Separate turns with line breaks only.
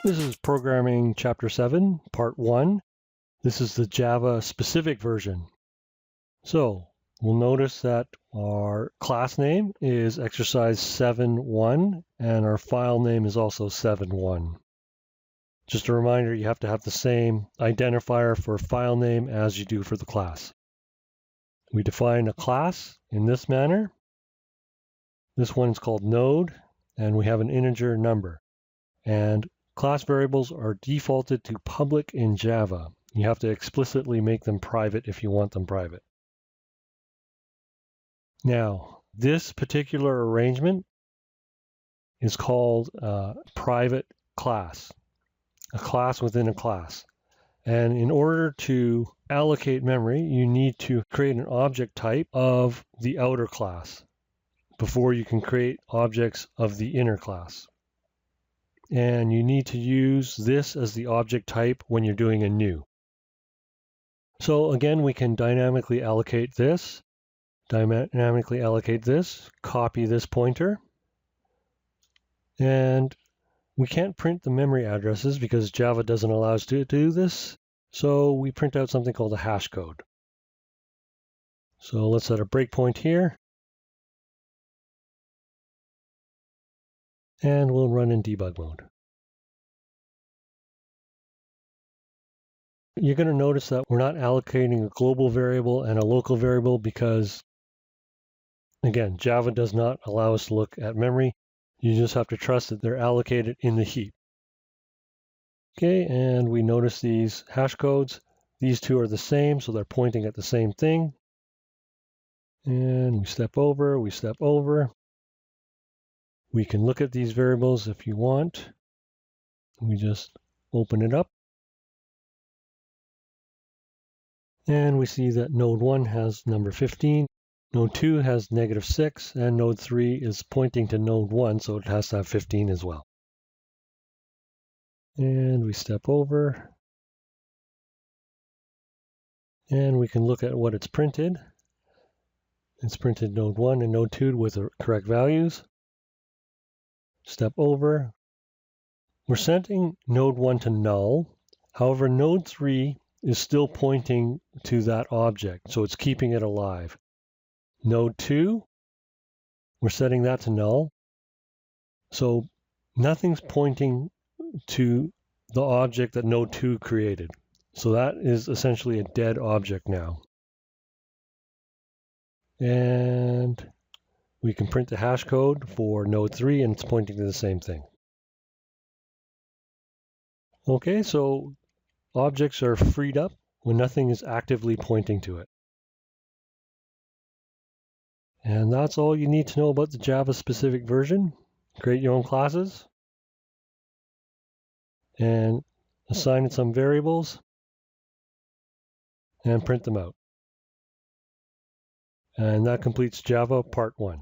This is Programming Chapter 7, Part 1. This is the Java specific version. So we'll notice that our class name is exercise 7.1 and our file name is also 7.1. Just a reminder, you have to have the same identifier for file name as you do for the class. We define a class in this manner. This one is called node, and we have an integer number. And class variables are defaulted to public in Java. You have to explicitly make them private if you want them private. Now, this particular arrangement is called a private class, a class within a class. And in order to allocate memory, you need to create an object type of the outer class before you can create objects of the inner class. And you need to use this as the object type when you're doing a new. So again, we can dynamically allocate this, copy this pointer, and we can't print the memory addresses because Java doesn't allow us to do this, so we print out something called a hash code. So let's set a breakpoint here, and we'll run in debug mode. You're going to notice that we're not allocating a global variable and a local variable because, again, Java does not allow us to look at memory. You just have to trust that they're allocated in the heap. Okay, and we notice these hash codes. These two are the same, so they're pointing at the same thing. And we step over, we step over. We can look at these variables if you want. We just open it up. And we see that node 1 has number 15, node 2 has -6, and node 3 is pointing to node 1, so it has to have 15 as well. And we step over. And we can look at what it's printed. It's printed node 1 and node 2 with the correct values. Step over. We're setting node 1 to null. However, node 3 is still pointing to that object, so it's keeping it alive. Node 2, we're setting that to null. So nothing's pointing to the object that node 2 created. So that is essentially a dead object now. And we can print the hash code for node 3 and it's pointing to the same thing. Okay, so objects are freed up when nothing is actively pointing to it. And that's all you need to know about the Java specific version. Create your own classes and assign it some variables and print them out. And that completes Java Part 1.